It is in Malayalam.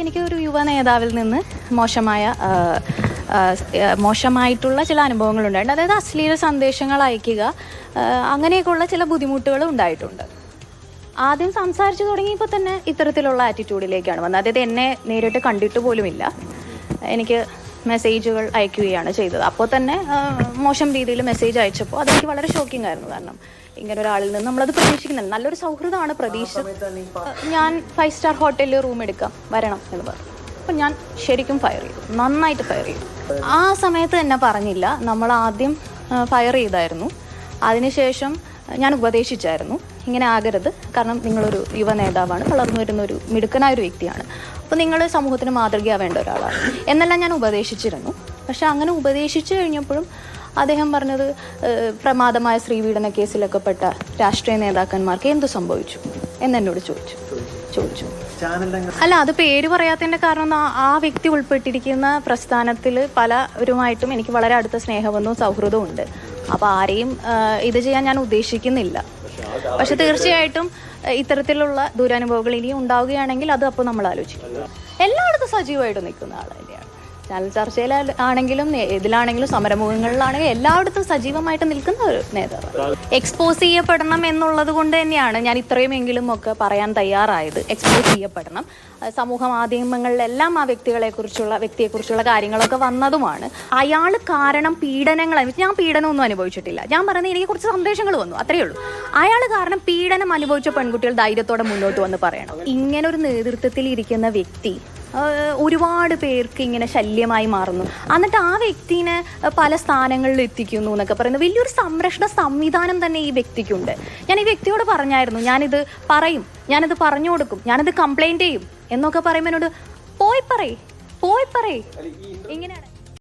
എനിക്കൊരു യുവ നേതാവിൽ നിന്ന് മോശമായിട്ടുള്ള ചില അനുഭവങ്ങളുണ്ടായിട്ടുണ്ട്. അതായത് അശ്ലീല സന്ദേശങ്ങൾ അയക്കുക, അങ്ങനെയൊക്കെയുള്ള ചില ബുദ്ധിമുട്ടുകൾ ഉണ്ടായിട്ടുണ്ട്. ആദ്യം സംസാരിച്ചു തുടങ്ങിയപ്പോൾ തന്നെ ഇത്തരത്തിലുള്ള ആറ്റിറ്റ്യൂഡിലേക്കാണ് വന്നത്. അതായത് എന്നെ നേരിട്ട് കണ്ടിട്ട് പോലുമില്ല, എനിക്ക് മെസ്സേജുകൾ അയക്കുകയാണ് ചെയ്തത്. അപ്പോൾ തന്നെ മോശം രീതിയിൽ മെസ്സേജ് അയച്ചപ്പോൾ അതെനിക്ക് വളരെ ഷോക്കിംഗ് ആയിരുന്നു. കാരണം ഇങ്ങനെ ഒരാളിൽ നിന്ന് നമ്മളത് പ്രതീക്ഷിക്കുന്നില്ല. നല്ലൊരു സൗഹൃദമാണ് ഞാൻ 5 സ്റ്റാർ ഹോട്ടലിൽ റൂം എടുക്കാം, വരണം എന്ന് പറഞ്ഞു. അപ്പം ഞാൻ ശരിക്കും ഫയർ ചെയ്തു, നന്നായിട്ട് ഫയർ ചെയ്തു. ആ സമയത്ത് എന്നെ പറഞ്ഞില്ല, നമ്മൾ ആദ്യം ഫയർ ചെയ്തായിരുന്നു. അതിനുശേഷം ഞാൻ ഉപദേശിച്ചായിരുന്നു, ഇങ്ങനെ ആകരുത്, കാരണം നിങ്ങളൊരു യുവ നേതാവാണ്, വളർന്നു വരുന്ന ഒരു മിടുക്കനായ ഒരു വ്യക്തിയാണ്, അപ്പോൾ നിങ്ങൾ സമൂഹത്തിന് മാതൃകയാവേണ്ട ഒരാളാണ് എന്നെല്ലാം ഞാൻ ഉപദേശിച്ചിരുന്നു. പക്ഷെ അങ്ങനെ ഉപദേശിച്ചു കഴിഞ്ഞപ്പോഴും അദ്ദേഹം പറഞ്ഞത് പ്രമാദമായ സ്ത്രീപീഡന കേസിലൊക്കെ പെട്ട രാഷ്ട്രീയ നേതാക്കന്മാർക്ക് എന്തു സംഭവിച്ചു എന്നെന്നോട് ചോദിച്ചു. അല്ല, അത് പേര് പറയാത്തതിൻ്റെ കാരണം ആ വ്യക്തി ഉൾപ്പെട്ടിരിക്കുന്ന പ്രസ്ഥാനത്തിൽ പലരുമായിട്ടും എനിക്ക് വളരെ അടുത്ത സ്നേഹബന്ധവും സൗഹൃദവും ഉണ്ട്. അപ്പോൾ ആരെയും ഇത് ചെയ്യാൻ ഞാൻ ഉദ്ദേശിക്കുന്നില്ല. പക്ഷെ തീർച്ചയായിട്ടും ഇത്തരത്തിലുള്ള ദുരനുഭവങ്ങൾ ഇനിയും ഉണ്ടാവുകയാണെങ്കിൽ അത് അപ്പോൾ നമ്മൾ ആലോചിക്കും. എല്ലായിടത്തും സജീവമായിട്ട് നിൽക്കുന്ന ആൾ തന്നെയാണ്. ചാനൽ ചർച്ചയിലാണെങ്കിലും ഇതിലാണെങ്കിലും സമരമുഖങ്ങളിലാണെങ്കിലും എല്ലായിടത്തും സജീവമായിട്ട് നിൽക്കുന്ന ഒരു നേതാവ്. എക്സ്പോസ് ചെയ്യപ്പെടണം എന്നുള്ളത് കൊണ്ട് തന്നെയാണ് ഞാൻ ഇത്രയുമെങ്കിലും ഒക്കെ പറയാൻ തയ്യാറായത്. എക്സ്പോസ് ചെയ്യപ്പെടണം. സമൂഹ മാധ്യമങ്ങളിലെല്ലാം ആ വ്യക്തിയെക്കുറിച്ചുള്ള കാര്യങ്ങളൊക്കെ വന്നതുമാണ്. അയാൾ കാരണം ഞാൻ പീഡനമൊന്നും അനുഭവിച്ചിട്ടില്ല. ഞാൻ പറയുന്നത് എനിക്ക് കുറച്ച് സന്ദേശങ്ങൾ വന്നു, അത്രയേ ഉള്ളൂ. അയാൾ കാരണം പീഡനം അനുഭവിച്ച പെൺകുട്ടികൾ ധൈര്യത്തോടെ മുന്നോട്ട് വന്ന് പറയണം. ഇങ്ങനെ ഒരു നേതൃത്വത്തിൽ ഇരിക്കുന്ന വ്യക്തി ഒരുപാട് പേർക്ക് ഇങ്ങനെ ശല്യമായി മാറുന്നു, എന്നിട്ട് ആ വ്യക്തിനെ പല സ്ഥാനങ്ങളിൽ എത്തിക്കുന്നു എന്നൊക്കെ പറയുന്നത് വലിയൊരു സംരക്ഷണ സംവിധാനം തന്നെ ഈ വ്യക്തിക്കുണ്ട്. ഞാൻ ഈ വ്യക്തിയോട് പറഞ്ഞായിരുന്നു, ഞാനിത് പറയും, ഞാനിത് പറഞ്ഞു കൊടുക്കും, ഞാനിത് കംപ്ലൈൻറ്റ് ചെയ്യും എന്നൊക്കെ പറയുമ്പോൾ എന്നോട് പോയി പറയ് ഇങ്ങനെയാണ്.